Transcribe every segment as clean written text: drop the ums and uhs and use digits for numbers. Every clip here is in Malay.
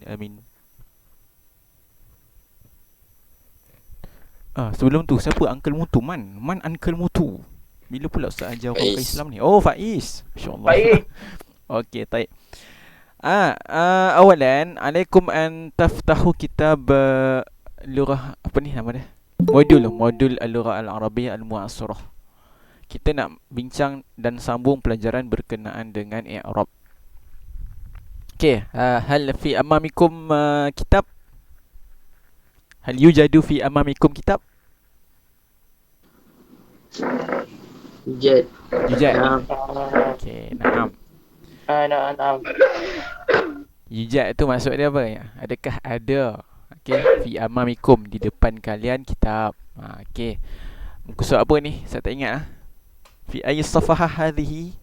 Amin. Sebelum tu siapa Uncle Mutu? Man Uncle Mutu. Bila pula Ustaz ajar orang bukan Faiz. Islam ni? Oh, Faiz. Masya-Allah. Baik. Okey, baik. Awalan alaikum an taftahu kitab lurah apa ni nama dia? Modul al-lurah al-arabiyyah al-mu'assarah. Kita nak bincang dan sambung pelajaran berkenaan dengan i'rab. Okey, hal fi amamikum kitab? Hal yujadu fi amamikum kitab? Jet. Yujad. Naam. Okey, naam. Nah. Yujad tu maksud dia apa ya? Adakah ada? Okey, fi amamikum di depan kalian kitab. Okey. Muka surat apa ni? Saya tak ingat Fi ayyi safahah hadhihi?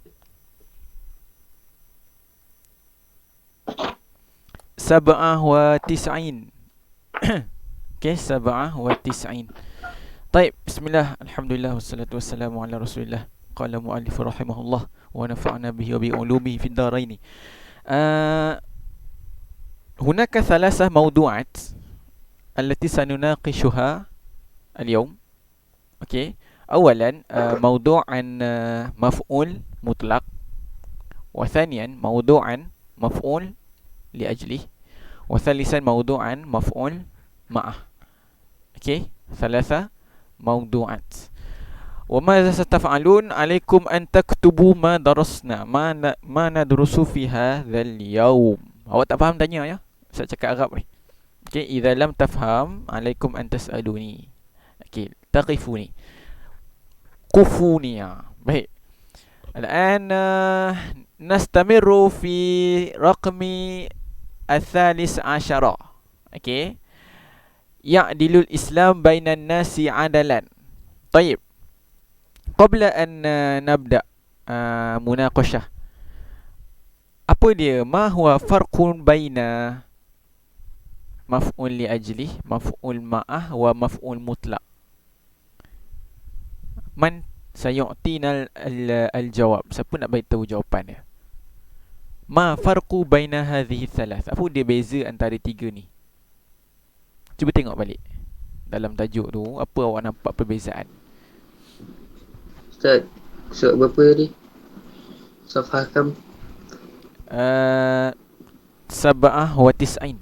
Sab'ah wa tis'in. Okey, sab'ah wa tis'in. Baik, bismillah, alhamdulillah, wassalatu wassalamu ala rasulillah. Qala mu'allif rahimahullah wa nafa'na bihi wa bi ulumihi fid dharain. هناك ثلاثة موضوعات التي سنناقشها اليوم. اوكي، اولا موضوع عن مفعول مطلق، وثانيا موضوع عن مفعول لأجله، وثالثا موضوع عن مفعول معه. اوكي، ثلاثة موضوعات. وماذا ستفعلون؟ عليكم أن تكتبوا ما درسنا، ما ندرس في هذا اليوم. Awak tak faham tanya ya. Saya cakap Arab ni. Okey, idza lam tafham, alaikum an tas'aluni. Okey, taqifuni. Qufuni ya. Baik. الآن نستمر في رقم الثالث عشر. اوكي، يعدل الإسلام بين الناس عدلا. طيب، قبل أن نبدأ مناقشة، apa dia? Ma huwa farqun baina maf'ul li ajlih, maf'ul ma'ah wa maf'ul mutlaq? Man sayu'tina al-jawab? Siapa nak bagi tahu jawapan dia? Ma farqu baina hadhihi thalath? Apa dia beza antara tiga ni? Cuba tengok balik dalam tajuk tu, apa awak nampak perbezaan? Ustaz, surat berapa tadi? Safhah kam? Sab'ah wa tis'in.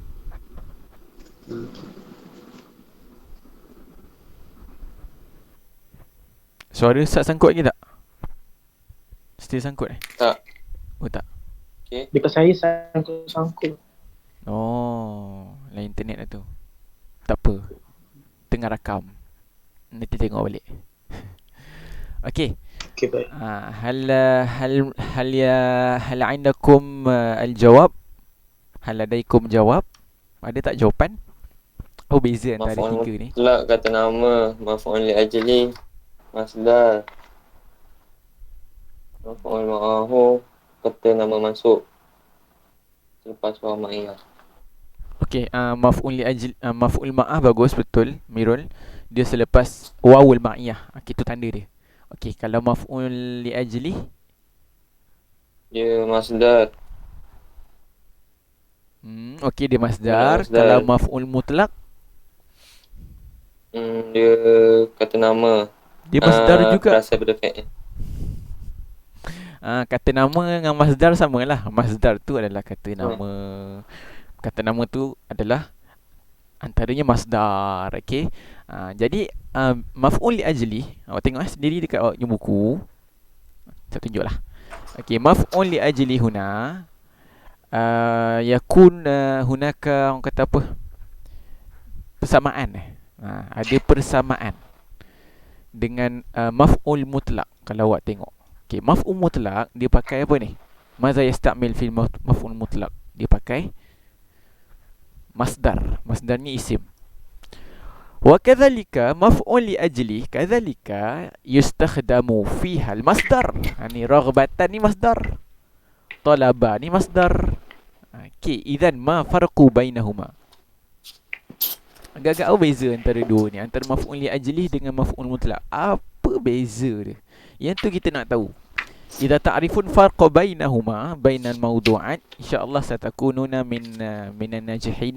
Suara Ustaz sangkut lagi tak? Still sangkut Tak. Oh tak. Okay. Dekat saya sangkut. Oh, lain internet lah tu. Tak apa, tengah rakam, nanti tengok balik. Okey. Okey, baik. هل عندكم الجواب؟ هل لديكم جواب؟ Ada tak jawapan? Oh, beza antara tiga ni. Mutlak kata nama, maf'ul li ajli, masdar. Maf'ul ma'ahu kata nama masuk selepas waw ma'iyah. Okey, maf'ul li ajli, maf'ul ma'ah bagus, betul Mirul. Dia selepas wawul ma'iyah. Itu tanda dia. Okey, kalau maf'ul li ajli, Dia masdar. okey, dia masdar. Kalau maf'ul mutlak, Dia kata nama. dia masdar juga. Berasal daripada fi'il. Kata nama dengan masdar samalah. Masdar tu adalah kata nama. Kata nama tu adalah antaranya masdar. Okey. Jadi maf'ul li ajli, awak tengok sendiri dekat awak punya buku. Saya tunjuklah. Okey, maf'ul li ajli huna yakun hunaka, orang kata apa? Persamaan. Ada persamaan dengan maf'ul mutlak. Kalau awak tengok. Okey, maf'ul mutlak dia pakai apa ni? Maza yastamil fil maf'ul mutlak? Dia pakai masdar. Masdarnya isim. Wa kadzalika maf'ul li ajli kadzalika yustakhdamu fiha al-masdar. Ni raghbatan ni masdar. Talaba ni masdar. Okey, idzan ma farqu bainahuma? Agak-agak apa beza antara dua ni? Antara maf'ul li ajli dengan maf'ul mutlak. Apa beza dia? Yang tu kita nak tahu. إذا تعرفون فرق بينهما بين الموضوعات إن شاء الله ستكونون من الناجحين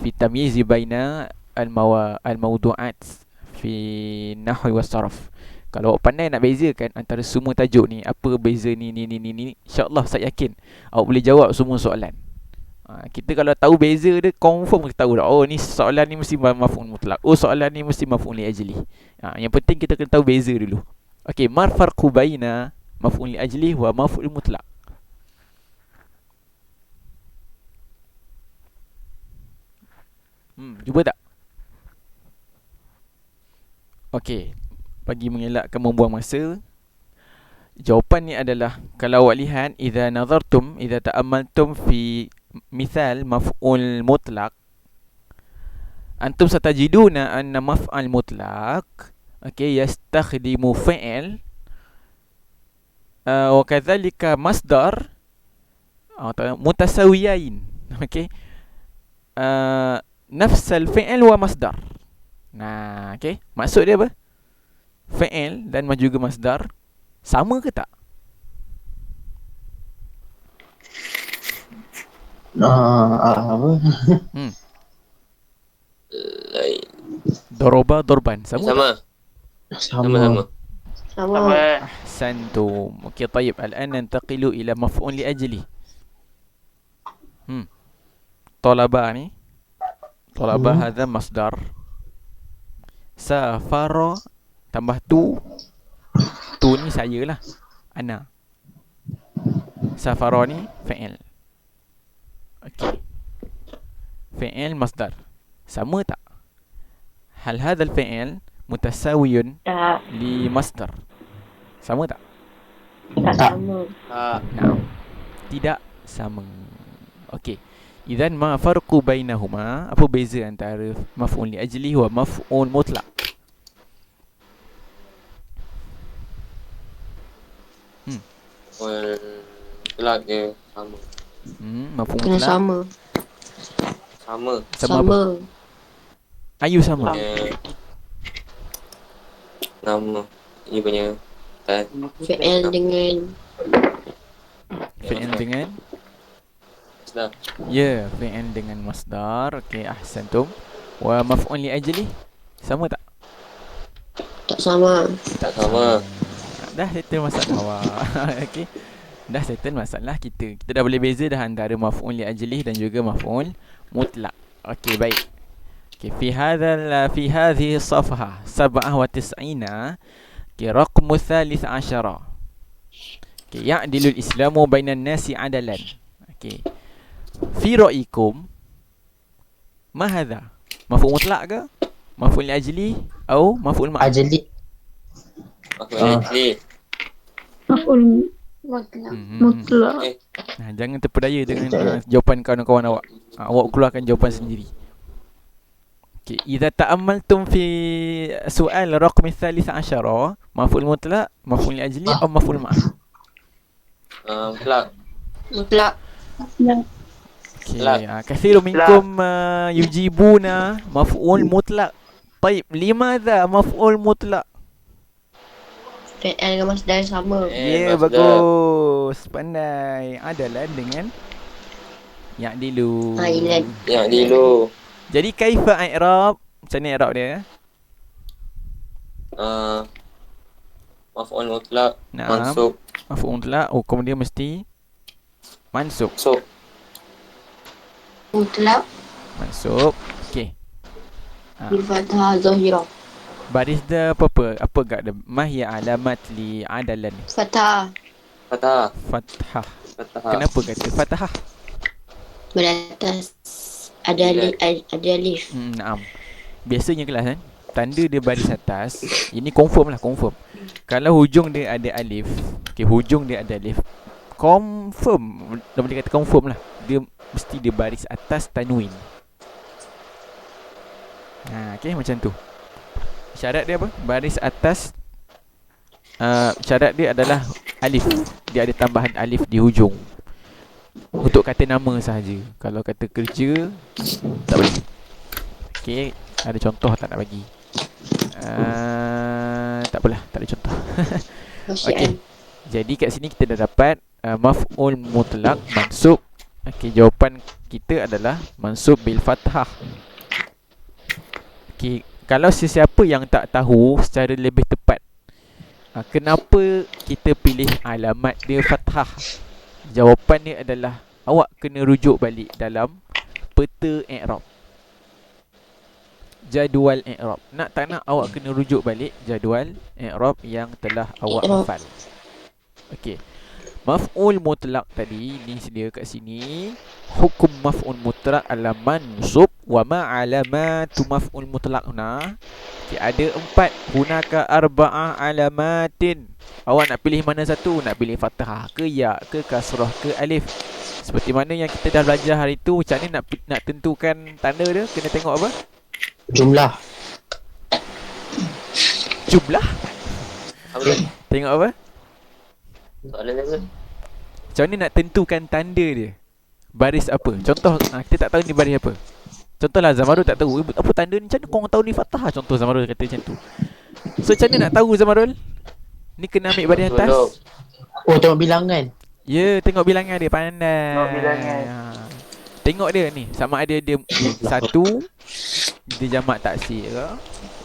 في التمييز بين الموضوعات في النحو والصرف. Kalau awak pandai nak bezakan antara semua tajuk ni, apa beza ni, insya-Allah saya yakin awak boleh jawab semua soalan. Kita kalau tahu beza dia, confirm kita tahu dah. Oh, ni soalan ni mesti maf'ul mutlaq. Oh, soalan ni mesti maf'ul li ajli. Yang penting kita kena tahu beza dulu. Okey, ma farqu baina maf'ul li ajli wa maf'ul mutlaq? Cuba tak? Okey, bagi mengelakkan membuang masa, jawapan ni adalah, kalau awak lihat, idza nazartum, idza ta'ammaltum fi mithal maf'ul mutlaq, antum satajiduna anna maf'al mutlaq yastakhdimu fi'l wa kadzalika masdar mutasawiyain. Nafs al-fi'l wa masdar. Nah, maksud dia apa? Fi'il dan juga masdar sama ke tak? Apa? Lain. Doroba dorban sama. Sama. Sama. Sama. Ahsantum. Okey, طيب. الآن ننتقل إلى مفعول لأجله. طلبة ni. طلبة هذا مصدر. Safara tambah tu ni saya lah, ana. Safara ni fi'il. Okey, fi'il masdar sama tak? Hal hadha al-fi'il mutasawiyun Tak. li masdar, sama tak? Tak sama. Naam, tidak sama. Okey, idzan ma farqu bainahuma, apa beza antara maf'ul li ajli wa maf'ul mutlaq? Mutlaq dia sama. Maf'ul Kena mutlaq sama. Sama. sama apa? Ayu sama. Nama ini punya Fi'il dengan Fi'il dengan masdar. ya, fi'il dengan masdar. Okey, ahsantum. Wa maf'ul li ajli sama tak? tak sama. Tak sama. Dah settle masalah awak. Okey. Dah settle masalah kita. Kita dah boleh beza dah antara maf'ul li ajli dan juga maf'ul mutlaq. Okey, baik. Okey, fi hadhihi safhah 97 رقم 13. Okey, ya'dilu al-islamu bainan nasi adalan. Okey. Fi ra'ikum ma hadha? Maf'ul mutlaq ke? Maf'ul li ajli atau maf'ul ma'ah? Ajli. Aku ajli. Maf'ul mutlaq. Nah, jangan terpedaya dengan jawapan kawan-kawan awak. Awak keluarkan jawapan sendiri. Okey, idza ta'ammaltum fi soal raqam 13, maf'ul mutlaq, maf'ul li ajli atau maf'ul ma'ah? Mutlaq. Mutlak. Okey, kathiru minkum yujibuna maf'ul mutlaq. Baik, limadha maf'ul mutlaq? Fi'il dengan masdar sama. Ya, masdar. bagus. Pandai. Adalah dengan ya'dilu. Ilan. Yang dulu. Jadi kaifa i'rab? Macam ni i'rab dia? Maf'ul mutlaq. Naam. Mansub. Maf'ul mutlaq. Hukum dia mesti mansub. So. Mutlak. Mansub. Okey. Bil fathah zahirah. Baris dia apa? Apa gak dia? Mahya alamat li adalan. Fathah. Fathah. Fathah. Fathah. Kenapa kata fathah? Beratas ada alif. Naam. Biasanya kelas kan, tanda dia baris atas, ini confirm lah, confirm. Kalau hujung dia ada alif, okey, hujung dia ada alif, confirm, dah boleh kata confirm lah, dia mesti dia baris atas tanwin. Okey, macam tu. Syarat dia apa? Baris atas, syarat dia adalah alif. Dia ada tambahan alif di hujung. Untuk kata nama sahaja. Kalau kata kerja, tak boleh. Okey, ada contoh tak nak bagi? Tak apalah, tak ada contoh. Okey. Masyaallah. Jadi kat sini kita dah dapat maf'ul mutlaq mansub. Okey, jawapan kita adalah mansub bil fathah. Okey, kalau sesiapa yang tak tahu secara lebih tepat, kenapa kita pilih alamat dia fathah? Jawapan dia adalah awak kena rujuk balik dalam peta i'rab. Jadual i'rab. Nak tak nak awak kena rujuk balik jadual i'rab yang telah awak hafal. Okey. Maf'ul mutlaq tadi ni sedia kat sini. Hukum maf'ul mutlaq adalah mansub wa ma alamatu maf'ul mutlaq huna. Okay, ada 4. Hunaka arba'ah alamatin. Awak nak pilih mana satu? Nak pilih fathah ke ya ke kasrah ke alif? Seperti mana yang kita dah belajar hari tu, macam ni nak tentukan tanda dia, kena tengok apa? Jumlah. Jumlah. Apa tu? Tengok apa? Soalan apa? Macam mana nak tentukan tanda dia? Baris apa? Contoh, kita tak tahu ni baris apa. Contohlah Zamarul tak tahu apa tanda ni, macam mana korang tahu ni fathah? Contoh Zamarul kata macam tu. So macam mana nak tahu Zamarul? Ni kena ambil baris atas. Oh, tengok bilangan. Ya, tengok bilangan dia, pandai. Tengok bilangan. Tengok dia ni, sama ada dia satu, dia jamak taksir ke,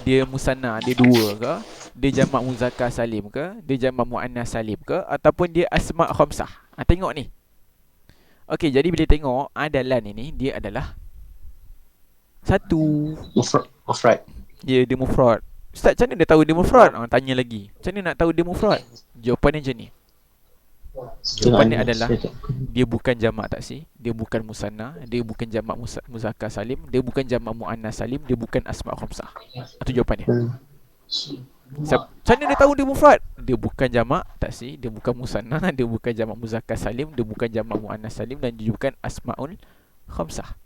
dia musanna, dia dua ke, dia jamak muzakkar salim ke, dia jamak muannas salim ke, ataupun dia asma' khamsah. Tengok ni. Okey, jadi bila tengok adalan ini, dia adalah satu. Mufrad. Dia mufrad. Ustaz, macam mana dia tahu dia mufrad? Tanya lagi. Macam mana nak tahu dia mufrad? Jawapannya macam ni. Jawapannya adalah dia bukan jamak taksir, dia bukan musanna, dia bukan jamak muzakkar salim, dia bukan jamak muannas salim, dia bukan asma' khamsah. Itu jawapannya. Macam mana dia tahu dia mufrad? Dia bukan jamak taksir, dia bukan musanna, dia bukan jamak muzakkar salim, dia bukan jamak muannas salim, dan dia bukan asmaul khamsah.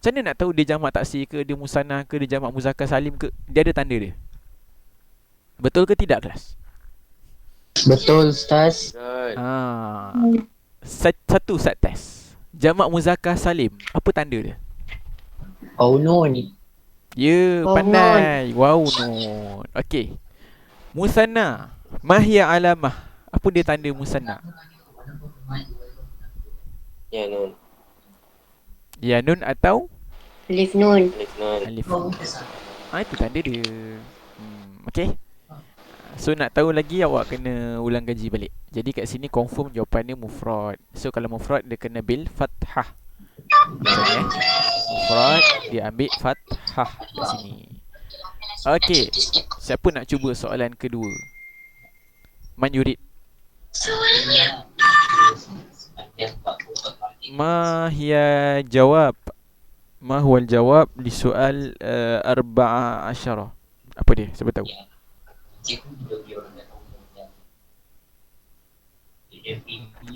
Macam mana nak tahu dia jamak taksir ke, dia musanna ke, dia jamak muzakkar salim ke? Dia ada tanda dia. Betul ke tidak, kelas? Betul, Ustaz. Satu Ustaz test. Jamak muzakkar salim, apa tanda dia? Oh, nun. Ya, pandai. Wow, nun. Okey. Musanna, mahia alamah. Apa dia tanda musanna? Ya, nun. Ya, nun atau Alif nun. Alif nun. alif. Itu tanda dia. Okey. So nak tahu lagi, awak kena ulang kaji balik. Jadi kat sini confirm jawapannya mufrad. So kalau mufrad dia kena bil fathah. Okay, mufrad dia ambil fathah kat sini. Okey. Siapa nak cuba soalan kedua? Man yurid. Ma hiya jawab? Ma huwal jawab li soal 14? Apa dia? Siapa tahu?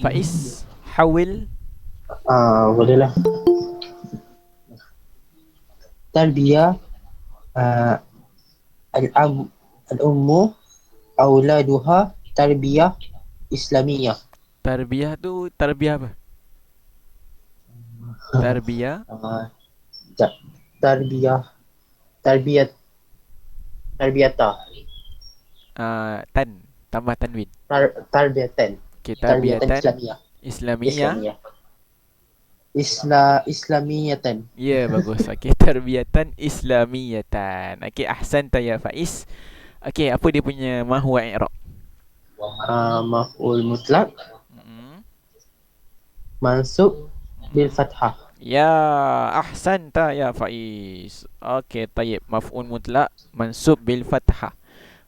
Faiz, hawil. Boleh lah. Tarbiyah al-ummu auladuha tarbiyah islamiyah. Tarbiyah tu tarbiyah apa? Tarbiyah. Tarbiyata. Tan, tambah tanwin. Tarbiyatan. Okey, Tarbiyatan tarbiyatan islamiyah. Islamiyah. Islamiyatan. Ya, bagus. Okey, tarbiyatan islamiyatan. Okey, ahsanta ya Faiz. Okey, apa dia punya ma huwa i'rab? Maf'ul mutlaq mansub bil fathah. Ya, ahsanta ya Faiz. Okey, tayyib. Maf'ul mutlaq mansub bil fathah.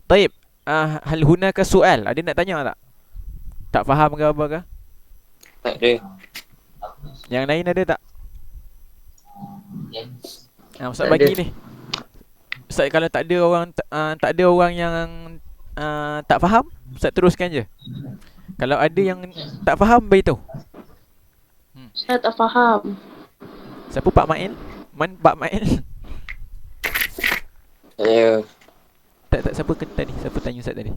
Tayyib. Hal hunaka soal? Ada nak tanya tak? Tak faham ke apa ke? Tak ada. Yang lain ada tak? Ustaz Tak bagi ada. ni. Ustaz, kalau tak ada orang yang tak faham, Ustaz teruskan je. Kalau ada yang tak faham, beritahu. Saya tak faham. Siapa Pak Mail? Pak Mail? Saya. Tak, siapa tadi? Siapa tanya Ustaz tadi?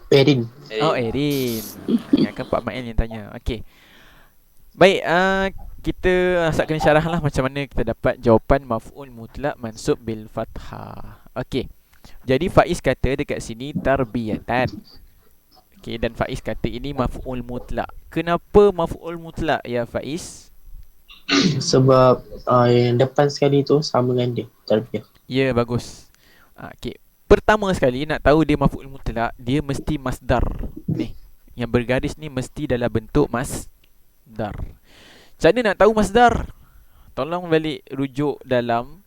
Erin. Oh, Erin. Ingatkan Pak Mail yang tanya. Okey. Baik, kita Ustaz kena syarah lah macam mana kita dapat jawapan maf'ul mutlaq mansub bil fathah. Okey. Jadi Faiz kata dekat sini tarbiyatan. Okey, dan Faiz kata ini maf'ul mutlak. Kenapa maf'ul mutlak ya Faiz? Sebab yang depan sekali tu sama dengan dia, tarbiyah. Ya, bagus. Okey. Pertama sekali nak tahu dia maf'ul mutlak, dia mesti masdar. Ni, yang bergaris ni mesti dalam bentuk masdar. Macam mana nak tahu masdar? Tolong balik rujuk dalam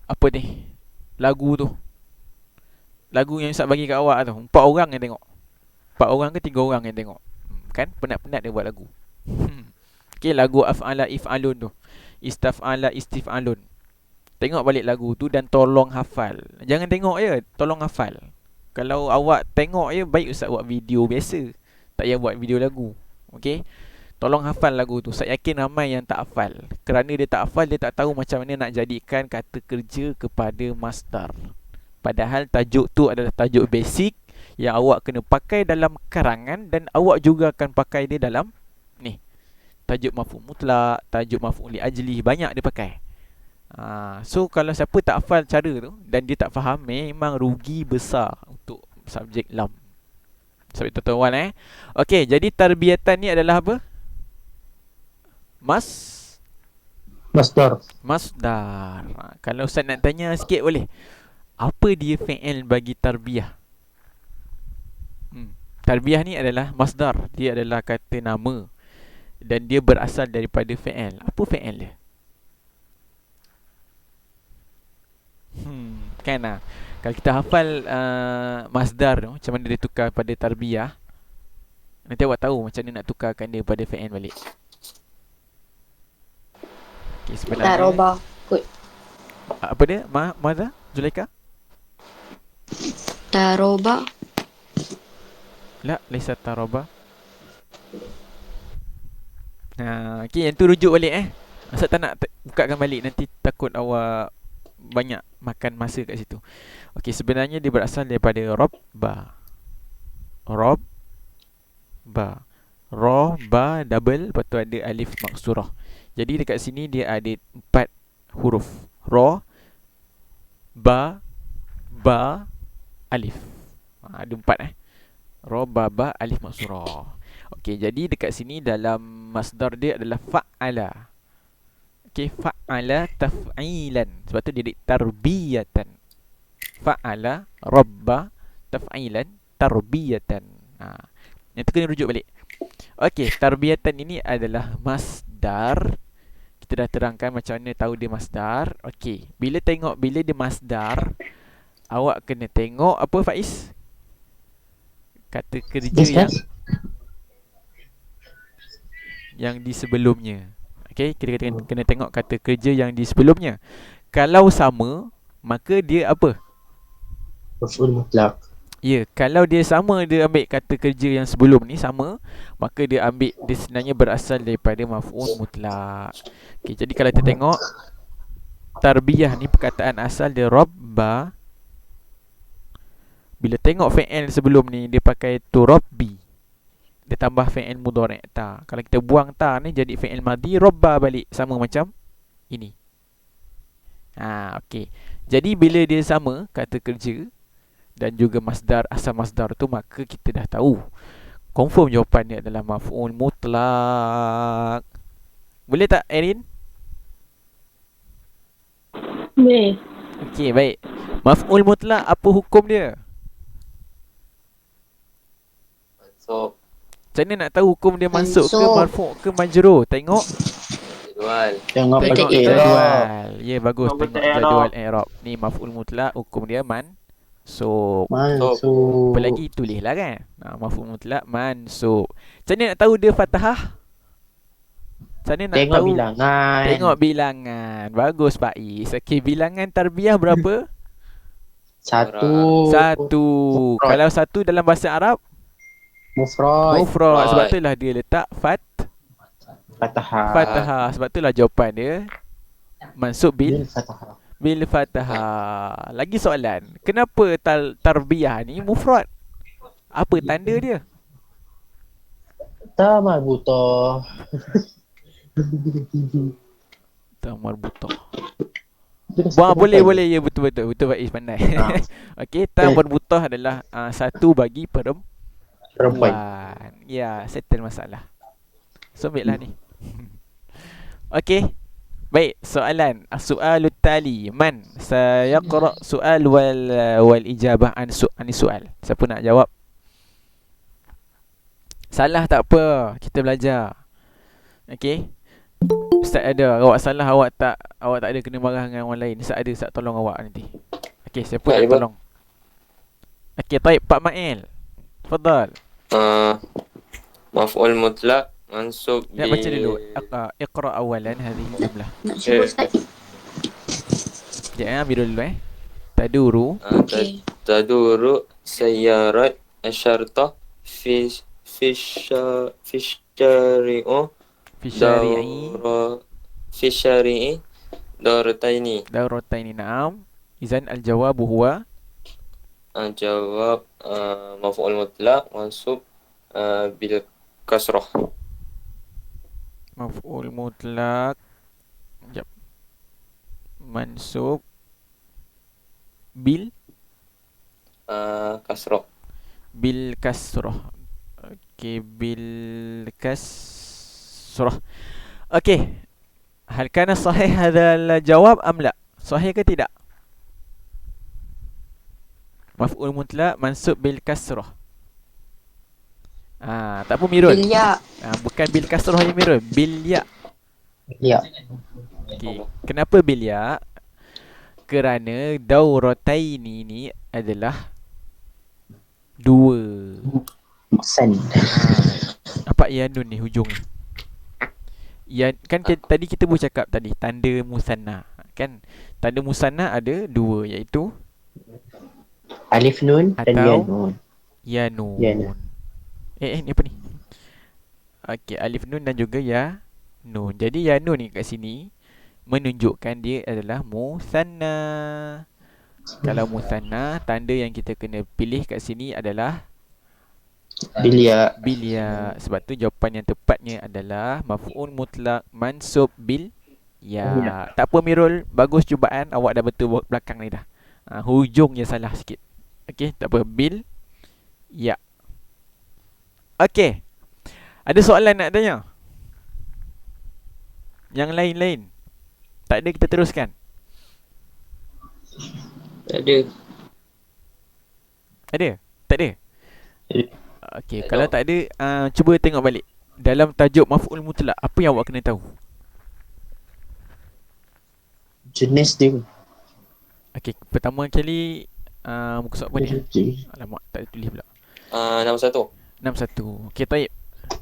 apa ni? Lagu tu. Lagu yang Ustaz bagi kat awak tu. 4 orang yang tengok. 4 orang ke 3 orang yang tengok. Kan penat-penat dia buat lagu. Okey, lagu af'ala if'alun tu. Istaf'ala istif'alun. Tengok balik lagu tu dan tolong hafal. Jangan tengok je, tolong hafal. Kalau awak tengok je, baik Ustaz buat video biasa. Tak payah buat video lagu. Okey. Tolong hafal lagu tu. Saya yakin ramai yang tak hafal. Kerana dia tak hafal, dia tak tahu macam mana nak jadikan kata kerja kepada masdar. Padahal tajuk tu adalah tajuk basic yang awak kena pakai dalam karangan dan awak juga akan pakai dia dalam ni. Tajuk maf'ul mutlak, tajuk maf'ul li ajli, banyak dia pakai. So kalau siapa tak hafal cara tu dan dia tak faham, memang rugi besar untuk subjek lam. Sampai tuan-tuan Okey, jadi tarbiyatan ni adalah apa? Masdar. Masdar. Kalau Ustaz nak tanya sikit boleh. Apa dia fi'il bagi tarbiyah? Tarbiyah ni adalah masdar. Dia adalah kata nama. Dan dia berasal daripada fi'il. Apa fi'il dia? Kan lah. Kalau kita hafal masdar tu, macam mana dia tukar pada tarbiyah, nanti awak tahu macam mana nak tukarkan dia pada fi'il balik. Okay, sebenarnya Taroba. Kot. apa dia? Mana? Zulaika? Taroba. La, laisa taroba. Okay, yang tu rujuk balik Asal tak nak bukakan balik, nanti takut awak banyak makan masa kat situ. Okey, sebenarnya dia berasal daripada robba. Robba. Ra, ba, double, lepas tu ada alif maksurah. Jadi dekat sini dia ada 4 huruf. Ra, ba, alif. Ada 4 Ra, ba, alif maksurah. Okey, jadi dekat sini dalam masdar dia adalah fa'ala. Okey, fa'ala taf'ilan. Sebab tu dia tarbiyatan. Fa'ala, rabba, taf'ilan, tarbiyatan. Yang tu kena rujuk balik. Okey, tarbiyatan ini adalah masdar. Kita dah terangkan macam mana tahu dia masdar. Okey, bila dia masdar, awak kena tengok apa Faiz? Kata kerja yang di sebelumnya. Okey, kita kena tengok kata kerja yang di sebelumnya. Kalau sama, maka dia apa? Maf'ul mutlak. Ya, kalau dia sama, dia ambil kata kerja yang sebelum ni sama, maka dia sebenarnya berasal daripada maf'ul mutlak. Okey, jadi kalau kita tengok tarbiyah ni perkataan asal dia rabba. Bila tengok fi'il sebelum ni dia pakai tu rabbi. Dia tambah fi'il mudhari' ta. Kalau kita buang ta ni jadi fi'il madhi, rabba balik, sama macam ini. Okey. Jadi bila dia sama kata kerja dan juga masdar, asal masdar tu, maka kita dah tahu confirm jawapan dia adalah maf'ul mutlak. Boleh tak Erin? Boleh. Okey, baik. Maf'ul mutlak apa hukum dia? So, Macam mana nak tahu hukum dia mansub ke Mansub. marfu' ke majrur? Tengok jadual. Tengok Betul. pakai jadual. Ya, bagus. Tengok Tengok betul jadual i'rab. Ni maf'ul mutlak, hukum dia mansub. mansub. Apa lagi? Tulislah kan. Maf'ul mutlak mansub. Macam mana nak tahu dia fathah? Macam mana nak Tengok tahu? bilangan. Tengok bilangan. Bagus Pak Is. Okey, bilangan tarbiyah berapa? Satu. Satu. Mufrad. Kalau satu dalam bahasa Arab, Mufrad. mufrad. Sebab itulah dia letak Fathah. fathah. Sebab itulah jawapan dia mansub bil Bil fathah. fathah. Lagi soalan, kenapa tarbiyah ni mufrad? Apa tanda dia? Ta marbutah. Ta marbutah. Wah, boleh. Ya, betul. Betul Faiz pandai. Okey, ta berbutah adalah 1 bagi Perempuan. Ya, settle masalah. So, baiklah ni. Okey. Baik, soalan. As-su'alut tali. Man sayaqra soal wal ijabah an soal. Siapa nak jawab? Salah tak apa, kita belajar. Okey. Ustaz ada, awak salah awak tak ada kena marah dengan orang lain. Ustaz ada, Ustaz tolong awak nanti. Okey, siapa Tak nak ada, tolong? Okey, baik Pak Mail. Tafadhal. Maf'ul mutlak mansub Nak baca dulu. Iqra awalan hadhihi jumlah. Nak cuba Ustaz? Sekejap ambil dulu Taduru. Okey. taduru sayyarat asyartah fi syari'u Fi syari'i fi syari'i darataini. daurataini na'am. Izan al-jawabu huwa Jawab maf'ul mutlak mansub bil kasrah. maf'ul mutlak. Sekejap. Mansub bil Kasrah. kasrah. Okey, bil kasrah. Okey. Hal kana sahih hadzal jawab am la? Sahih ke tidak? Maf'ul mutlak mansub bil kasrah. Tak apa Mirul. Bil ya. Bukan bil kasrah je Mirul, bil ya. Ya. Okey. Kenapa bil ya? Kerana daurataini ni adalah 2. Sen. Nampak ya nun ni hujung ni. Ya kan tadi kita bercakap tadi tanda musanna kan. Tanda musanna ada 2 iaitu Alif nun dan Atau- ya nun. ya nun. Ya nun. Ni apa ni? Okey, alif nun dan juga ya nun. Jadi ya nun ni kat sini menunjukkan dia adalah musanna. Kalau musanna, tanda yang kita kena pilih kat sini adalah Bil ya. bil ya. Sebab tu jawapan yang tepatnya adalah maf'ul mutlak mansub bil ya. Tak apa Mirul, bagus cubaan, awak dah betul belakang ni dah. Hujung je salah sikit. Okey, tak apa, bil ya. Okey. Ada soalan nak tanya? Yang lain-lain? Tak ada, kita teruskan. Tak ada. Ada? Tak ada? Ada. Okey, Tak kalau ada. tak ada, cuba tengok balik. Dalam tajuk maf'ul mutlak, apa yang awak kena tahu? Jenis dia. Okey, pertama kali muka surat apa ni? Alamak, tak ada tulis pula. Nombor 1. 61. Okey, taib.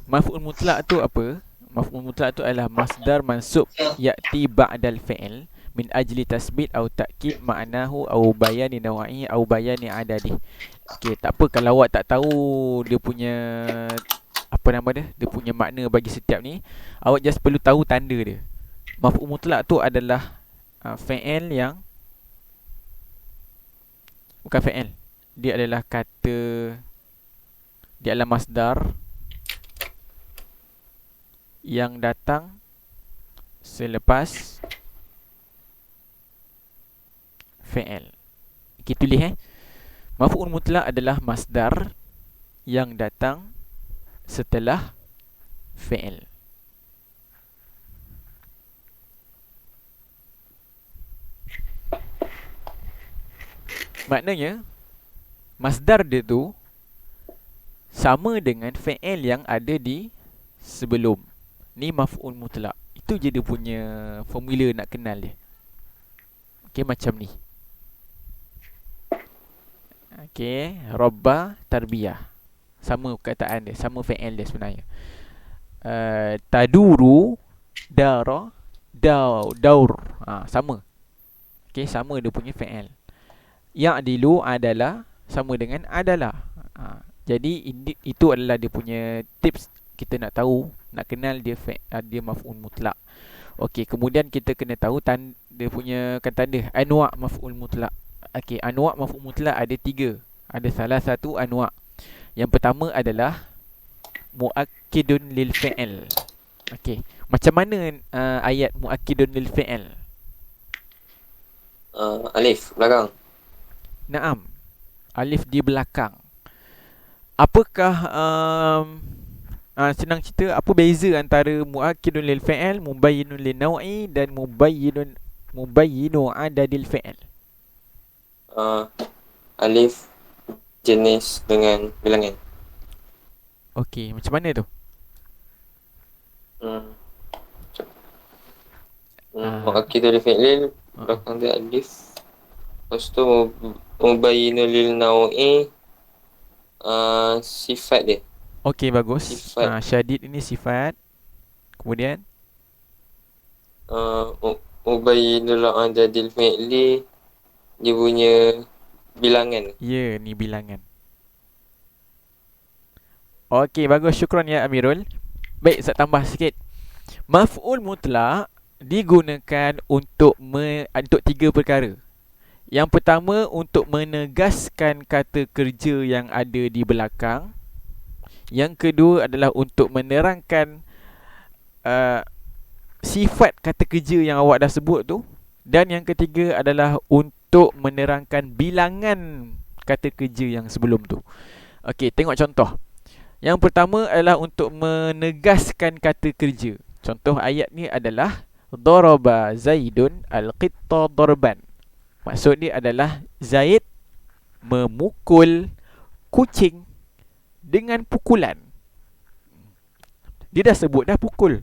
Maf'ul mutlak tu apa? Maf'ul mutlak tu adalah masdar mansub ya'ti ba'dal fi'il min ajli tasbit atau ta'kid ma'nahu atau bayani nawa'i atau bayani adadi. Okey, tak apa kalau awak tak tahu dia punya apa nama dia? Dia punya makna bagi setiap ni, awak just perlu tahu tanda dia. Maf'ul mutlak tu adalah fi'il yang bukan fi'il. Dia adalah kata, dia adalah masdar yang datang selepas fi'il. Kita tulis maf'ul mutlak adalah masdar yang datang setelah fi'il. Maknanya masdar dia tu sama dengan fi'il yang ada di sebelum. Ni maf'ul mutlak. Itu je dia punya formula nak kenal dia. Okey, macam ni. Okey, robba tarbiyah. Sama perkataan dia, sama fi'il dia sebenarnya. Taduru dara daur. Sama. Okey, sama dia punya fi'il. Ya'dilu adalah sama dengan adalah. Jadi itu adalah dia punya tips kita nak tahu, nak kenal dia dia maf'ul mutlak. Okey, kemudian kita kena tahu dia punya tanda anwa' maf'ul mutlak. Okey, anwa' maf'ul mutlak ada 3. Ada salah satu anwa'. Yang pertama adalah muakkidun lil fi'il. Okey, macam mana ayat muakkidun lil fi'il? Alif belakang. Naam. Alif di belakang. Apakah senang cerita, apa beza antara muakkidun lil fi'il, mubayyinun lin naw'i dan mubayyinu adadil fi'il? Alif jenis dengan bilangan. Okey, macam mana tu? Muakkidun lil fi'il, belakang dia alif. Lepas tu mubayyinun lil naw'i, sifat dia. Okey, bagus. Sifat. Syadid ini sifat. Kemudian Mubayyinul adadil fi'li, dia punya bilangan. ya, ni bilangan. Okey, bagus. Syukran ya Amirul. Baik, saya tambah sikit. Maf'ul mutlak digunakan untuk untuk 3 perkara. Yang pertama, untuk menegaskan kata kerja yang ada di belakang. Yang kedua adalah untuk menerangkan sifat kata kerja yang awak dah sebut tu. Dan yang ketiga adalah untuk menerangkan bilangan kata kerja yang sebelum tu. Okey, tengok contoh. Yang pertama adalah untuk menegaskan kata kerja. Contoh ayat ni adalah daraba Zaidun al-qitta darban. Maksud dia adalah Zaid memukul kucing dengan pukulan. Dia dah sebut dah pukul.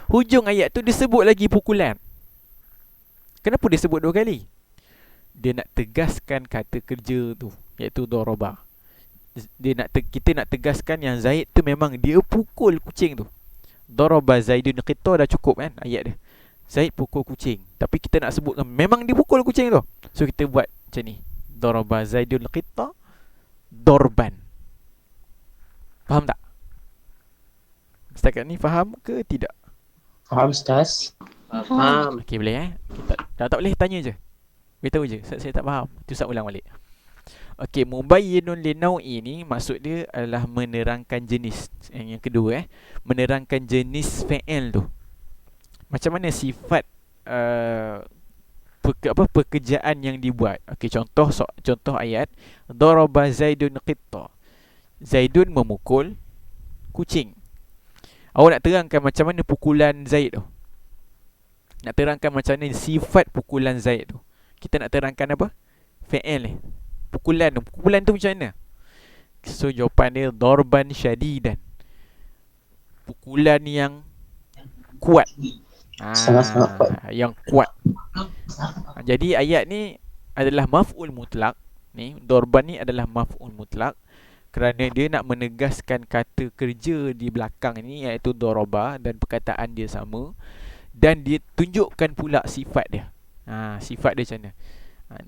Hujung ayat tu dia sebut lagi pukulan. Kenapa dia sebut 2 kali? Dia nak tegaskan kata kerja tu, iaitu daraba. Kita nak tegaskan yang Zaid tu memang dia pukul kucing tu. Daraba Zaidun qitta dah cukup kan ayat dia. Zaid pukul kucing. Tapi kita nak sebutkan memang dia pukul kucing tu. So kita buat macam ni. Daraba Zaidun qitta darban. Faham tak? Setakat ni faham ke tidak? Faham Ustaz? Faham. Okey, boleh Kita tak boleh tanya je. Beritahu je. Saya tak faham. Tu saya ulang balik. Okey, mubayyinun linaw'i ni maksud dia adalah menerangkan jenis. Yang kedua menerangkan jenis fi'il tu. Macam mana sifat pekerjaan yang dibuat. Okey, contoh ayat daraba Zaidun qitta. Zaidun memukul kucing. Awak nak terangkan macam mana pukulan Zaid tu. Nak terangkan macam mana sifat pukulan Zaid tu. Kita nak terangkan apa? Fi'il ni. Pukulan tu macam mana? So jawapan dia darban syadidan. Pukulan yang kuat. Sangat-sangat kuat. Yang kuat. Jadi ayat ni adalah maf'ul mutlak. Ni darban ni adalah maf'ul mutlak kerana dia nak menegaskan kata kerja di belakang ni iaitu daraba dan perkataan dia sama dan dia tunjukkan pula sifat dia. Sifat dia macam mana?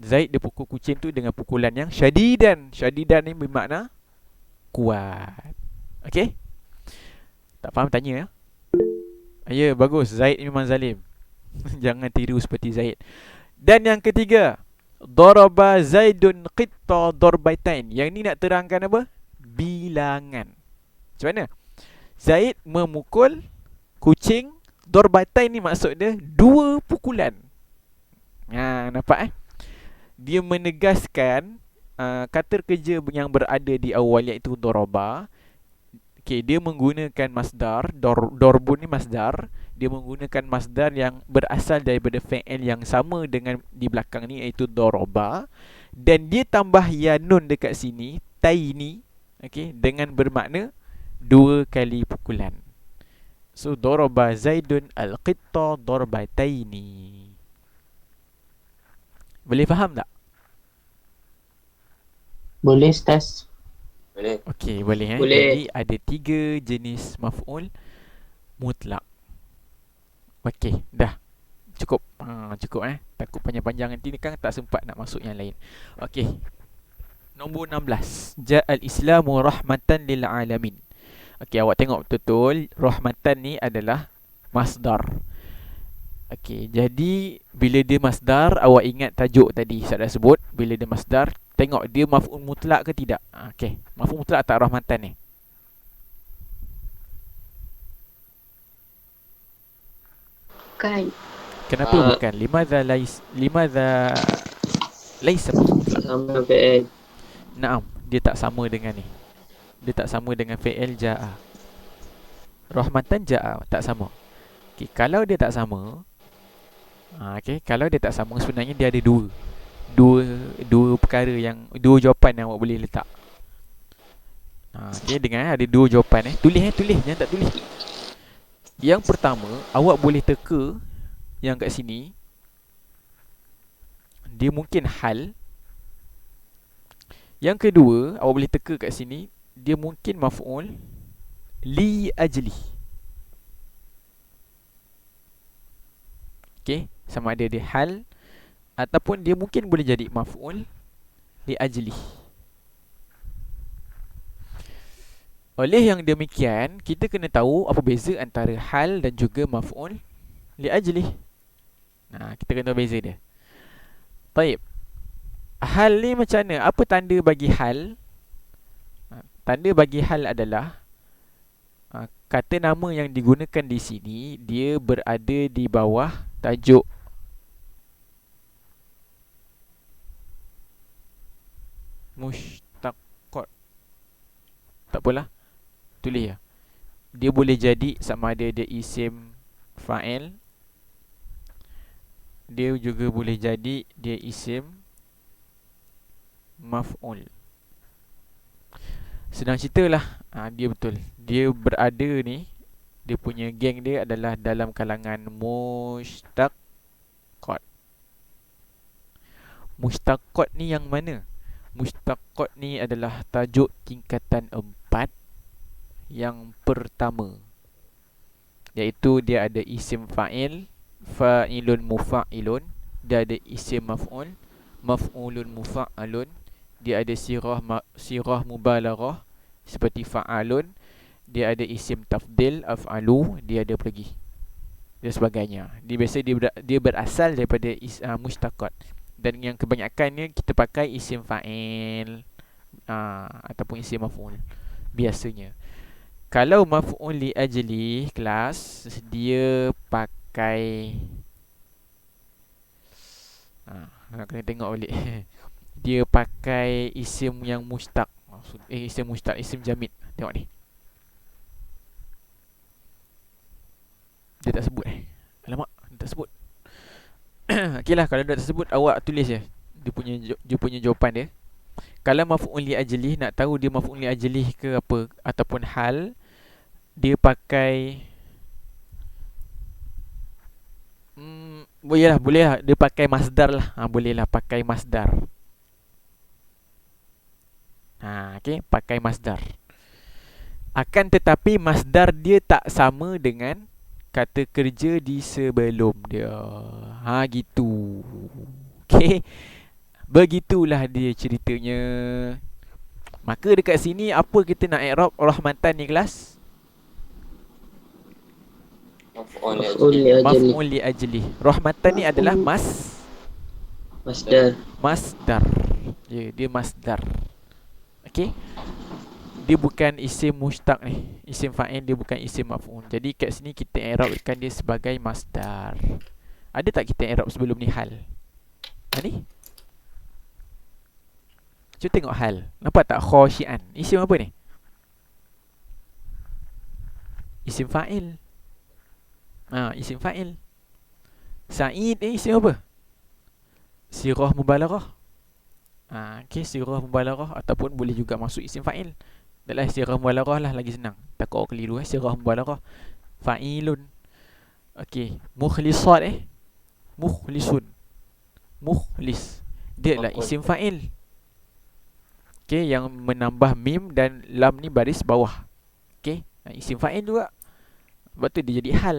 Zaid dia pukul kucing tu dengan pukulan yang syadidan. Syadidan ni bermakna kuat. Okey? Tak faham tanya ya? Ya, bagus. Zaid ni memang zalim. Jangan tiru seperti Zaid. Dan yang ketiga, daraba Zaidun qitta darbaitain. Yang ni nak terangkan apa? Bilangan. Macam mana? Zaid memukul kucing darbaitain ni maksud dia 2 pukulan. Nampak Dia menegaskan kata kerja yang berada di awal iaitu daraba. Okey, dia menggunakan masdar, darbun ni masdar. Dia menggunakan masdar yang berasal daripada fi'il yang sama dengan di belakang ni iaitu daraba dan dia tambah ya nun dekat sini, taini, okey, dengan bermakna 2 kali pukulan. So daraba Zaidun al-qitta darbataini. Boleh faham tak? Boleh Ustaz? Boleh. Okey, boleh Boleh. Jadi ada 3 jenis maf'ul mutlak. Okey, dah. Cukup. Cukup Takut panjang-panjang nanti ni kan tak sempat nak masuk yang lain. Okey. Nombor 16. Ja'al Islamu rahmatan lil alamin. Okey, awak tengok betul-betul rahmatan ni adalah masdar. Okey, jadi bila dia masdar, awak ingat tajuk tadi saya dah sebut, bila dia masdar, tengok dia maf'ul mutlak ke tidak. Okey, maf'ul mutlak tak rahmatan ni? Kan. Kenapa bukan? Limadha laisa maf'ul. Sama fi'il. Naam, dia tak sama dengan ni. Dia tak sama dengan fi'il ja'a. Rahmatan ja'a tak sama. Okey, kalau dia tak sama, kalau dia tak sama, sebenarnya dia ada dua perkara yang, dua jawapan yang awak boleh letak. Okey, dengar, ada dua jawapan. Tulis, jangan tak tulis. Yang pertama, awak boleh teka yang kat sini, dia mungkin hal. Yang kedua, awak boleh teka kat sini, dia mungkin maf'ul li ajli. Okey, sama ada dia hal ataupun dia mungkin boleh jadi maf'ul li ajli. Oleh yang demikian, kita kena tahu apa beza antara hal dan juga maf'ul li ajli. Kita kena tahu beza dia. Baik. Hal ni macam mana? Apa tanda bagi hal? Tanda bagi hal adalah kata nama yang digunakan di sini, dia berada di bawah tajuk. Mushtaqat. Tak apalah, tulis ya. Dia boleh jadi sama ada dia isim fa'il, dia juga boleh jadi dia isim maf'ul. Senang cerita lah, dia betul. Dia berada ni, dia punya geng dia adalah dalam kalangan mushtaqat. Mushtaqat ni yang mana? Mushtaqat ni adalah tajuk tingkatan 4 yang pertama, iaitu dia ada isim fa'il, fa'ilun mufa'ilun, dia ada isim maf'ul, maf'ulun mufa'alun, dia ada sirah mubalaghah seperti fa'alun, dia ada isim tafdil af'alu, dia ada lagi dan sebagainya. Dia biasa dia berasal daripada mushtaqat, dan yang kebanyakannya kita pakai isim fa'il ataupun isim maf'ul biasanya. Kalau maf'ul li ajli kelas, dia pakai kena tengok balik. Dia pakai isim yang mushtaq. Isim mushtaq, isim jamid. Tengok ni. Dia tak sebut Alamak, dia tak sebut. Okeylah, kalau dia tak sebut, awak tulis je dia punya jawapan dia. Kalau maf'ul li ajli, nak tahu dia maf'ul li ajli ke apa ataupun hal, dia pakai boleh lah dia pakai masdar lah. Boleh lah pakai masdar. Okey, pakai masdar. Akan tetapi masdar dia tak sama dengan kata kerja di sebelum dia. Gitu. Okey. Begitulah dia ceritanya. Maka dekat sini apa kita nak i'rab rahmatan ni kelas? Maf'ul li ajli. Rahmatan ni adalah masdar. Ya, dia masdar. Okey. Dia bukan isim mushtaq ni. Isim fa'il, dia bukan isim maf'ul. Jadi kat sini kita i'rabkan dia sebagai masdar. Ada tak kita i'rab sebelum ni hal? Ni. Cuba tengok hal. Nampak tak khasyian? Isim apa ni? Isim fa'il. Isim fa'il. Sa'id isim apa? Sirah mubalaghah. Okey, sirah mubalaghah ataupun boleh juga masuk isim fa'il. Dahlah sirah mubalaghah lah, lagi senang. Takut awak keliru sirah mubalaghah. Fa'ilun. Okey, mukhlisat mukhlisun. Mukhlis. Dia adalah isim fa'il. Okey, yang menambah mim dan lam ni baris bawah. Okey, isim fa'il juga. Sebab tu dia jadi hal.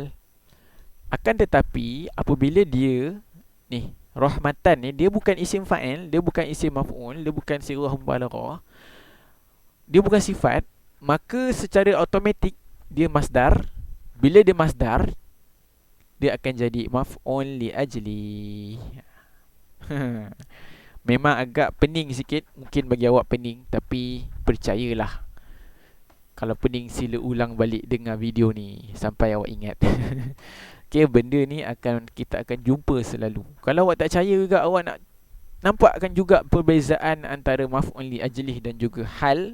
Akan tetapi apabila dia ni rahmatan ni, dia bukan isim fa'il, dia bukan isim maf'ul, dia bukan sirah mubalaghah, dia bukan sifat, maka secara automatik dia masdar. Bila dia masdar, dia akan jadi maf'ul li ajli. Memang agak pening sikit, mungkin bagi awak pening, tapi percayalah, kalau pening sila ulang balik dengar video ni sampai awak ingat. Okay, benda ni kita akan jumpa selalu. Kalau awak tak percaya juga, awak nak nampakkan juga perbezaan antara maf'ul li ajlih dan juga hal,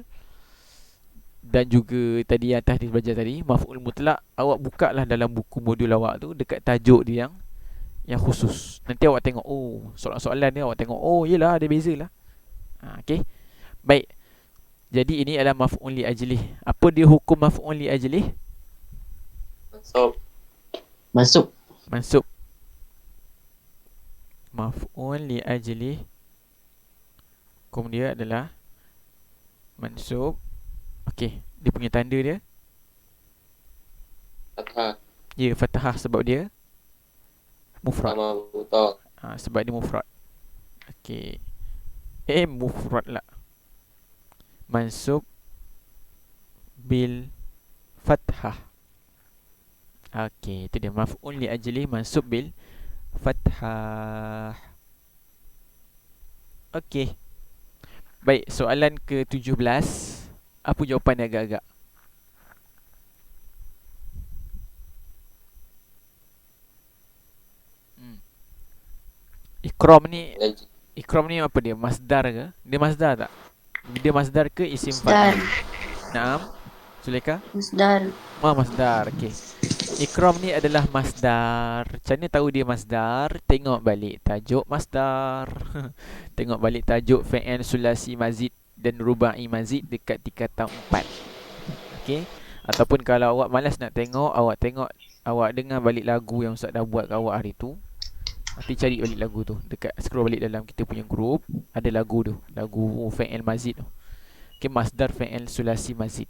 dan juga tadi yang atas belajar tadi maf'ul mutlak. Awak buka lah dalam buku modul awak tu, dekat tajuk dia yang khusus. Nanti awak tengok, oh, soalan-soalan dia awak tengok, oh yelah ada beza lah. Okay, baik. Jadi ini adalah maf'ul li ajlih. Apa dia hukum maf'ul li ajlih? Masuk. Mansub. Maf'ul li ajlih, hukum dia adalah mansub. Okey, dia punya tanda dia Fathah. ya fathah sebab dia mufrad. Marbuta. Sebab dia mufrad. Okey. Mufrad lah. Mansub bil fathah. Okey, itu dia maf'ul li ajli mansub bil fathah. Okey. Baik, soalan ke-17. Apa jawapan dia agak-agak? Ikram ni apa dia? Masdar ke? Dia masdar tak? Dia masdar ke isim Masdar. fa'il? Naam. Zulaikha? Masdar. Masdar. Okey. Ikram ni adalah masdar. Macam mana tahu dia masdar? Tengok balik tajuk masdar. Tengok balik tajuk fi'il sulasi mazid dan rubai mazid dekat tingkatan 4. Okey. Ataupun kalau awak malas nak tengok, awak dengar balik lagu yang Ustaz dah buat kat awak hari tu. Nanti cari balik lagu tu, dekat scroll balik dalam kita punya group, ada lagu tu, lagu fi'il mazid tu. Okey, masdar fi'il sulasi mazid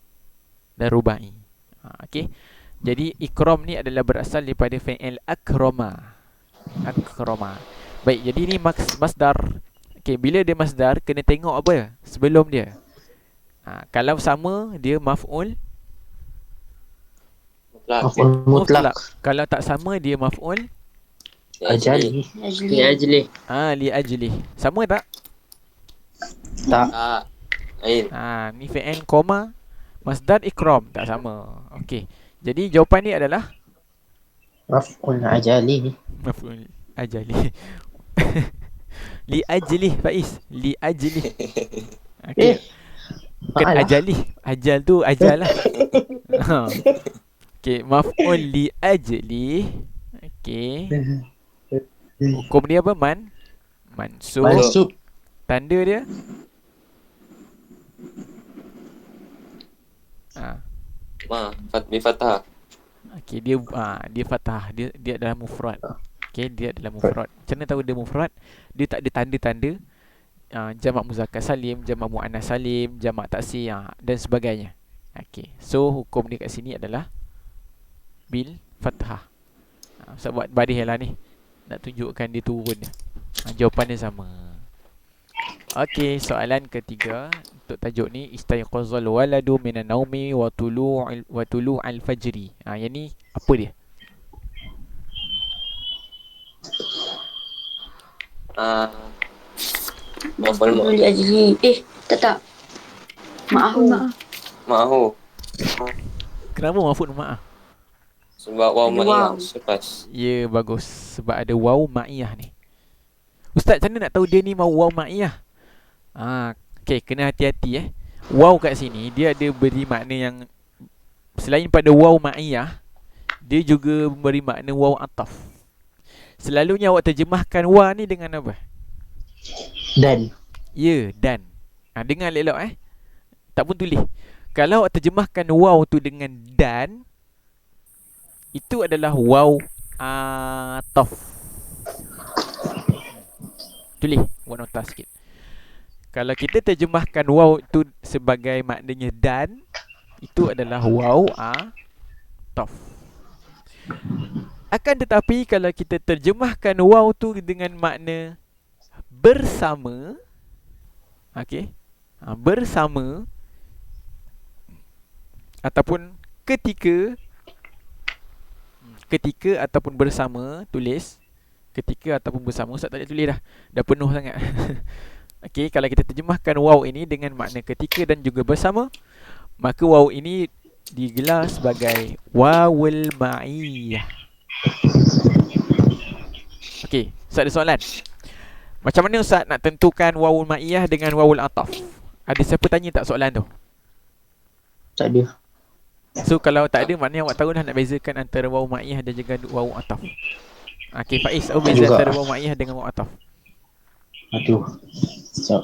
dan rubai. Okey. Jadi ikram ni adalah berasal daripada fi'il akrama. Akrama. Baik, jadi ni masdar. Okey, bila dia masdar kena tengok apa sebelum dia. Kalau sama dia maf'ul Mutlak. Kalau tak sama dia maf'ul Ajali. Ajli. Ajli. li ajlih. Sama tak? Tak. Lain. Ni fi'il koma masdar ikram tak sama. Okey. Jadi jawapan ni adalah Maf'ul ajali. maf'ul ajali. Li ajlih Faiz, li ajlih. Okey. Bukan Maaf. ajali. Ajal tu ajal lah. Okey, maf'ul li ajlih. Okey. Hukum dia apa? Mansub. Mansub. Tanda dia Bi fathah. okey, dia fathah. Dia adalah mufrad. Okey, dia adalah mufrad. Macam mana tahu dia mufrad? Dia tak ada tanda-tanda jamak muzakkar salim, jamak muannas salim, jamak taksir dan sebagainya. Okey. So hukum dia kat sini adalah bil fathah. Ustaz buat baris lah ni, nak tunjukkan dia turun dia. Jawapan dia sama. Okey, soalan ketiga untuk tajuk ni, istayqazal waladu minan naumi wa tulu'al fajri. Yang ni apa dia? Maf'ul li ajli. Tak. Ma'ahu. Kenapa maf'ul ma'ah? Sebab waw Ada ma'iyah waw. selepas. Ya, bagus. Sebab ada waw ma'iyah ni. Ustaz, macam mana nak tahu dia ni mau waw ma'iyah? Okey, kena hati-hati Waw kat sini dia ada beri makna yang selain pada waw ma'iyah, dia juga memberi makna waw ataf. Selalunya awak terjemahkan wa ni dengan apa? Dan. Ya, dan. Dengar elok-elok tak pun tulis. Kalau awak terjemahkan waw tu dengan dan, itu adalah waw ataf. Tulis, buat nota sikit. Kalau kita terjemahkan waw tu sebagai maknanya dan, itu adalah waw ataf. Akan tetapi kalau kita terjemahkan waw tu dengan makna bersama, okey, bersama ataupun ketika ataupun bersama, tulis ketika ataupun bersama. Ustaz tak boleh tulis dah penuh sangat. Okey, kalau kita terjemahkan waw ini dengan makna ketika dan juga bersama, maka waw ini digelar sebagai wawul ma'iyah. Okey, Ustaz ada soalan. Macam mana Ustaz nak tentukan wawul ma'iyah dengan wawul ataf? Ada siapa tanya tak soalan tu? Tak ada. So kalau tak ada, maknanya awak tahu dah nak bezakan antara wawul ma'iyah dan juga wawul ataf. Okey, Faiz, apa beza Juga. antara wawul ma'iyah dengan wawul ataf? Aduh. So,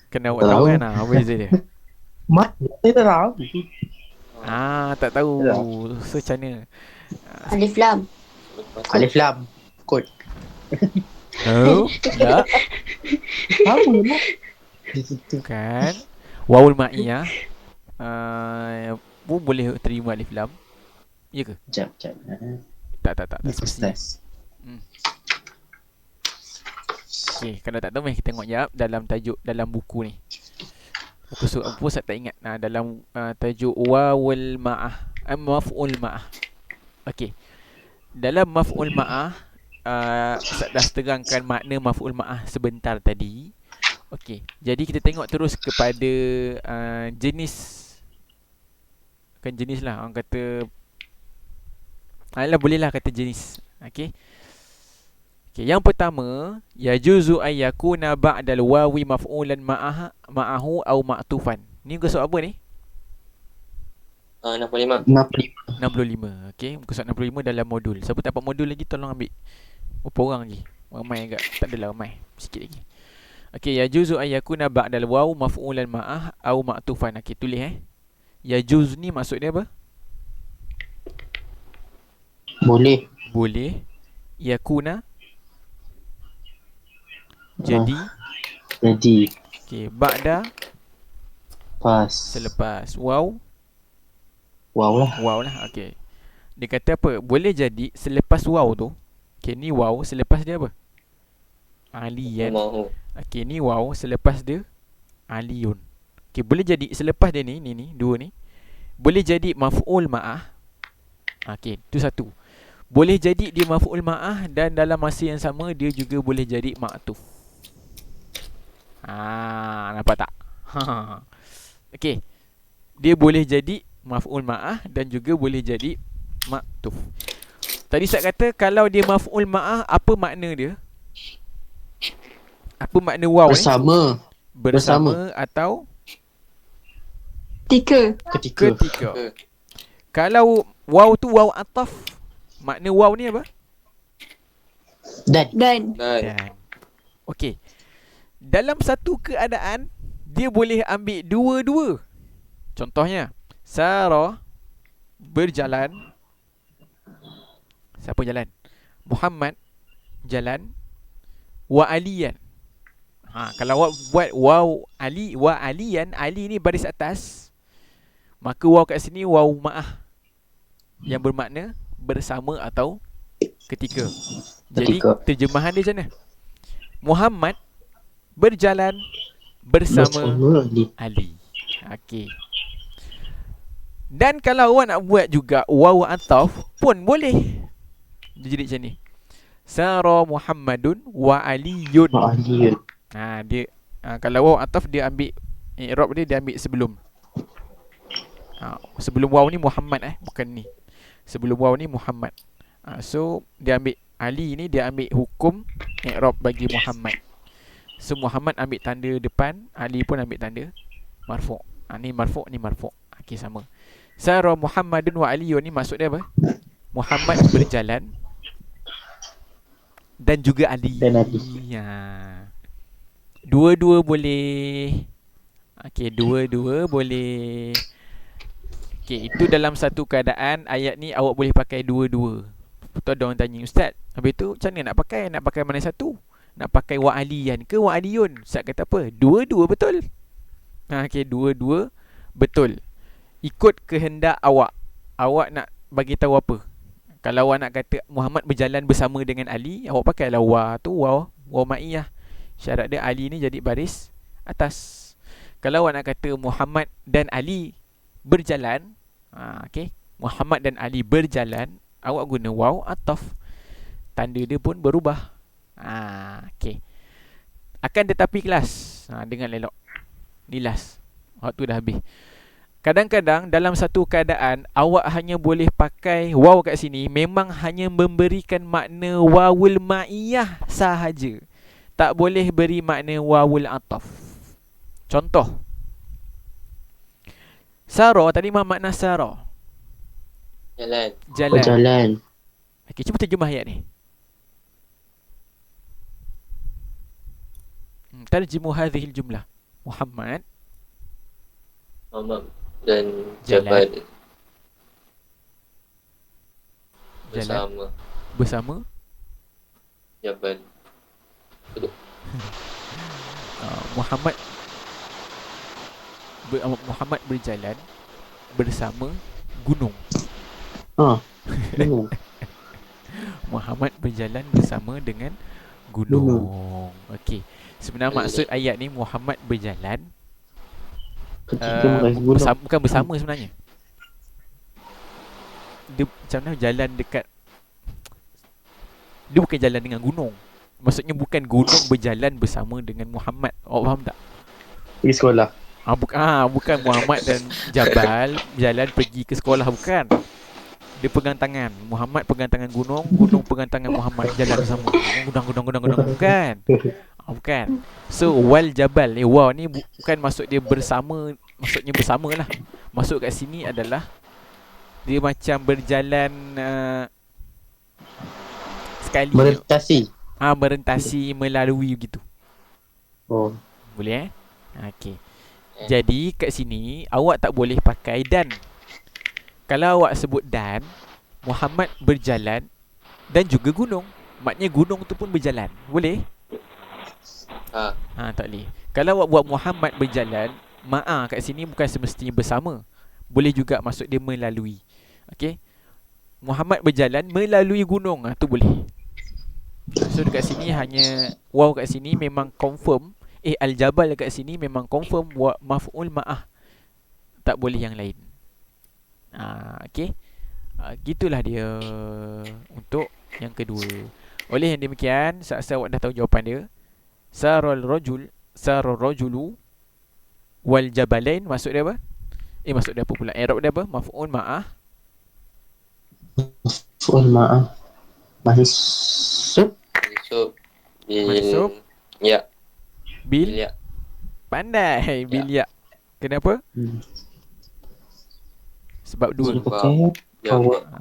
Kena awak Tak tahu tahu. kan apa beza dia? Mat, saya tak tahu. Tak tahu. Tak. So macam mana? Alif lam. Alif lam. Kod. No, tak. Apa lah? Di situ. Kan wawul ma'iyah pun boleh terima alif lam. Ya ke? Sekejap. Tak This is semestinya. test. Okey, kalau tak tahu mari kita tengok jap dalam tajuk dalam buku ni. Buku surah apa saya tak ingat. Dalam tajuk wawul ma'ah, maf'ul ma'ah. Okey. Dalam maf'ul ma'ah Ustaz dah terangkan makna maf'ul ma'ah sebentar tadi. Okey. Jadi kita tengok terus kepada jenis. Bukan jenis lah, orang kata bolehlah kata jenis. Okey. Okay, yang pertama, yajuzu ay yakuna ba'dal wawi maf'ulan ma'ahu au ma'tufan. Ni muka surat apa ni? 65. 65. Okey, muka surat 65 dalam modul. Siapa dapat modul lagi tolong ambil. Berapa orang lagi? Ramai agak. Tak adalah ramai. Sikit lagi. Okey, yajuzu ay yakuna ba'dal waw maf'ulan ma'ah au ma'tufan. Okey, tulis Yajuz ni maksud dia apa? Boleh. Boleh. Yakuna jadi. Jadi. Okey, ba'da Pas. selepas waw. Wow lah. Okey. Dia kata apa? Boleh jadi selepas waw tu. Okey, ni waw selepas dia apa? Aliyan. Mahu. Okey, ni waw selepas dia aliyun. Okey, boleh jadi selepas dia ni dua ni. Boleh jadi maf'ul ma'ah. Okey, tu satu. Boleh jadi dia maf'ul ma'ah dan dalam masa yang sama dia juga boleh jadi ma'tuf. Nampak tak? Okey. Dia boleh jadi maf'ul ma'ah dan juga boleh jadi ma'tuf. Tadi saya kata kalau dia maf'ul ma'ah, apa makna dia? Apa makna waw ni? Bersama atau Ketika. ketika. Kalau waw tu waw ataf, makna waw ni apa? Dan. Dan. Okey. Dalam satu keadaan dia boleh ambil dua-dua. Contohnya, Sarah berjalan. Siapa jalan? Muhammad jalan. Wa aliyan. Kalau awak buat waw ali wa aliyan, ali ni baris atas, maka waw kat sini waw ma'ah yang bermakna bersama atau ketika. Jadi terjemahan dia macam mana? Muhammad berjalan bersama Ali. Okey. Dan kalau awak nak buat juga waw ataf pun boleh. Dia jadi macam ni. Sara Muhammadun wa Aliyun. Dia kalau waw ataf dia ambil i'rab dia ambil sebelum. Sebelum waw ni Muhammad bukan ni. Sebelum waw ni Muhammad. So dia ambil Ali ni dia ambil hukum i'rab bagi Muhammad. So Muhammad ambil tanda depan, Ali pun ambil tanda marfu'. Ni marfu', ni marfu'. Okey, sama. Sara Muhammadun wa Aliyun ni maksud dia apa? Muhammad berjalan dan juga Ali. Dua-dua boleh. Okey, dua-dua boleh. Okey, itu dalam satu keadaan ayat ni awak boleh pakai dua-dua. Betul ada orang tanya, Ustaz, habis tu macam mana nak pakai? Nak pakai mana satu? Nak pakai wa aliyan ke wa aliyun? Ustaz kata apa? Dua-dua betul. Okey, dua-dua betul. Ikut kehendak awak. Awak nak bagi tahu apa? Kalau awak nak kata Muhammad berjalan bersama dengan Ali, awak pakailah wa tu wa ma'iyah. Syarat dia Ali ni jadi baris atas. Kalau awak nak kata Muhammad dan Ali berjalan, okey, Muhammad dan Ali berjalan, awak guna waw ataf. Tanda dia pun berubah. Okey. Akan tetapi kelas, dengar elok. Ni last. Waktu dah habis. Kadang-kadang dalam satu keadaan awak hanya boleh pakai waw kat sini memang hanya memberikan makna wawul ma'iyah sahaja. Tak boleh beri makna wawul ataf. Contoh, Sara tadi makna Sara. Jalan. Jalan. Berjalan. Okey, cuba terjemah ayat ni. Tarjimu hadhil jumlah. Muhammad Muhammad dan Jalan. Jabal jalan bersama bersama Jabal. Muhammad Muhammad berjalan bersama gunung. Gunung. Muhammad berjalan bersama dengan gunung. Okey. Sebenarnya maksud ayat ni Muhammad berjalan Ketika mengais gunung. bukan bersama sebenarnya. Dia macam mana jalan dekat, dia bukan jalan dengan gunung. Maksudnya bukan gunung berjalan bersama dengan Muhammad. Awak faham tak? Pergi sekolah. Bukan Muhammad dan Jabal jalan pergi ke sekolah, bukan. Dia pegang tangan, Muhammad pegang tangan gunung, gunung pegang tangan Muhammad, jalan bersama. Gudang, bukan. Bukan. So wal jabal, waw ni bukan maksud dia bersama, maksudnya bersama lah. Maksud kat sini adalah dia macam berjalan sekali. Merentasi. Merentasi, melalui begitu. Oh. Boleh okey. Jadi kat sini awak tak boleh pakai dan. Kalau awak sebut dan, Muhammad berjalan dan juga gunung, maknanya gunung tu pun berjalan. Boleh? Tak boleh. Kalau awak buat Muhammad berjalan, kat sini bukan semestinya bersama. Boleh juga maksud dia melalui. Okey. Muhammad berjalan melalui gunung, tu boleh. So dekat sini hanya waw kat sini memang confirm, al-jabal kat sini memang confirm maf'ul ma'ah. Tak boleh yang lain. Okey. Gitulah dia untuk yang kedua. Oleh yang demikian, saya awak dah tahu jawapan dia. Saral rajulu wal jabalain, maksud dia apa? Maksud dia apa pula? I'rab dia apa? Maf'ul ma'ah. Maf'ul ma'ah. Mansub. Mansub. Ya. Bil. Ya. Pandai. Bil ya. Kenapa? Sebab dua.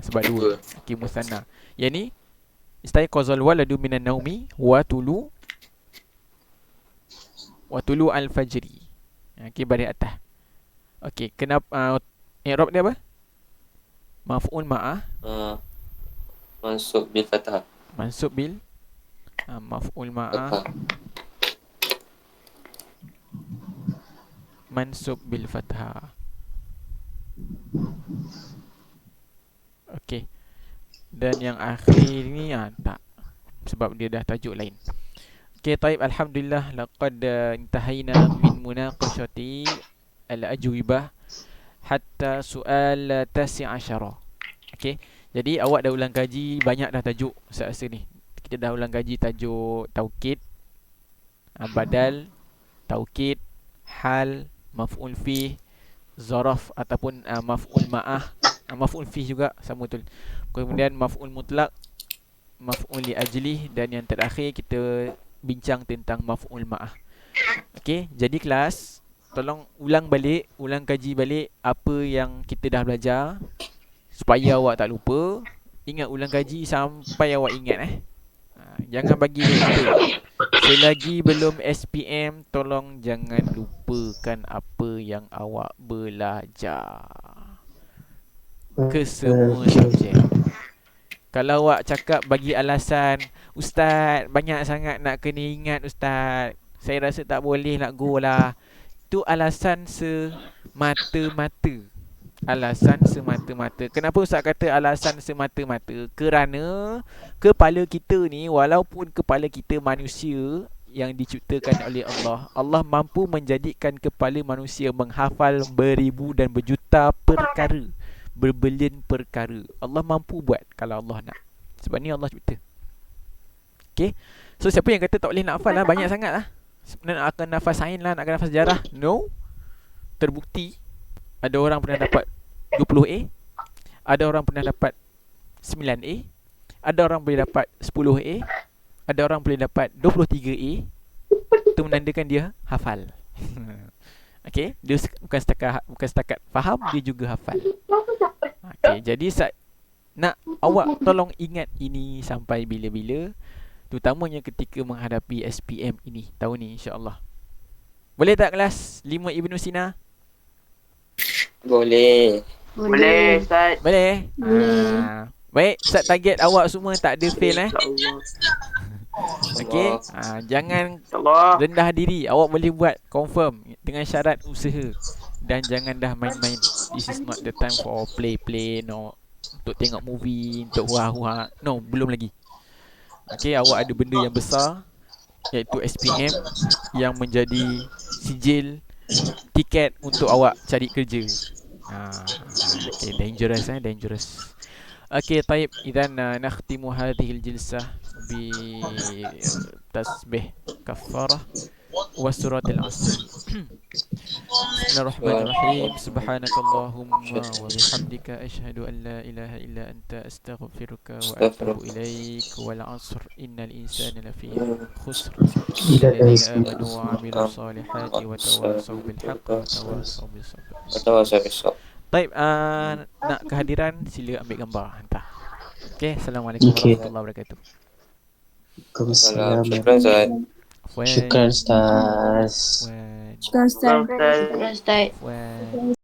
Sebab dua. Okey, musanna. Yang ni istayqazal waladu minan naumi wa tulu al-fajri. Okey, baris atas. Okey, kenapa i'rab dia apa? Maf'ul ma'ah. Mansub bil fathah. Mansub bil maf'ul ma'ah. Mansub bil fathah. Okey. Dan yang akhir ni tak, sebab dia dah tajuk lain. Okey, taib, alhamdulillah laqad intahayna min munaqashati al-ajwibah hatta soal 19. Okey. Jadi awak dah ulang kaji banyak dah tajuk saya rasa ni. Kita dah ulang kaji tajuk taukid, badal, taukid, hal, maf'ul fih, zaraf ataupun maf'ul ma'ah, maf'ul fih juga sama betul. Kemudian maf'ul mutlak, maf'ul li ajlih, dan yang terakhir kita bincang tentang maf'ul ma'ah. Okey, jadi kelas tolong ulang kaji balik apa yang kita dah belajar supaya awak tak lupa. Ingat ulang kaji sampai awak ingat jangan bagi lupa. Selagi belum SPM, tolong jangan lupakan apa yang awak belajar ke semua subjek. Kalau awak cakap bagi alasan, Ustaz banyak sangat nak kena ingat Ustaz, saya rasa tak boleh nak go lah, itu alasan semata-mata. Alasan semata-mata. Kenapa Ustaz kata alasan semata-mata? Kerana kepala kita ni, walaupun kepala kita manusia yang diciptakan oleh Allah, Allah mampu menjadikan kepala manusia menghafal beribu dan berjuta perkara, berbelian perkara. Allah mampu buat kalau Allah nak. Sebab ni Allah cipta. Okay. So siapa yang kata tak boleh nak hafal lah, banyak sangat lah. Nak akan nafas sains lah, nak akan nafas sejarah. No. Terbukti Ada orang pernah dapat 20A, ada orang pernah dapat 9A, ada orang boleh dapat 10A, ada orang boleh dapat 23A. Itu menandakan dia hafal. Okey, dia bukan setakat faham, dia juga hafal. Okey, jadi nak awak tolong ingat ini sampai bila-bila, terutamanya ketika menghadapi SPM ini tahun ni, insya-Allah. Boleh tak kelas 5 Ibnu Sina? Boleh. Boleh. Ustaz. Boleh? Boleh. Baik, set target awak semua tak ada fail InsyaAllah. Okey. Jangan InsyaAllah. rendah diri. Awak boleh buat, confirm, dengan syarat usaha. Dan jangan dah main-main. This is not the time for play, no. Untuk tengok movie, untuk hua-hua. No, belum lagi. Okey, awak ada benda yang besar, iaitu SPM, yang menjadi sijil, tiket untuk awak cari kerja. Okay, dangerous. Okay, طيب إذا نختم هذه الجلسة بتسبيح كفارة وسورة العصر. بسم الله الرحمن الرحيم. سبحانك اللهم وبحمدك أشهد أن لا إله إلا أنت أستغفرك وأتوب إليك. والعصر إن الإنسان لفي خسر إلا الذين آمنوا وعملوا الصالحات وتواصوا بالحق وتواصوا بالصبر. Baik, nak kehadiran sila ambil gambar hantar. Okey, assalamualaikum warahmatullahi wabarakatuh. Waalaikumsalam. Syukran Ustaz. Syukran Ustaz. Wan. Ustaz. Ustaz. Wan.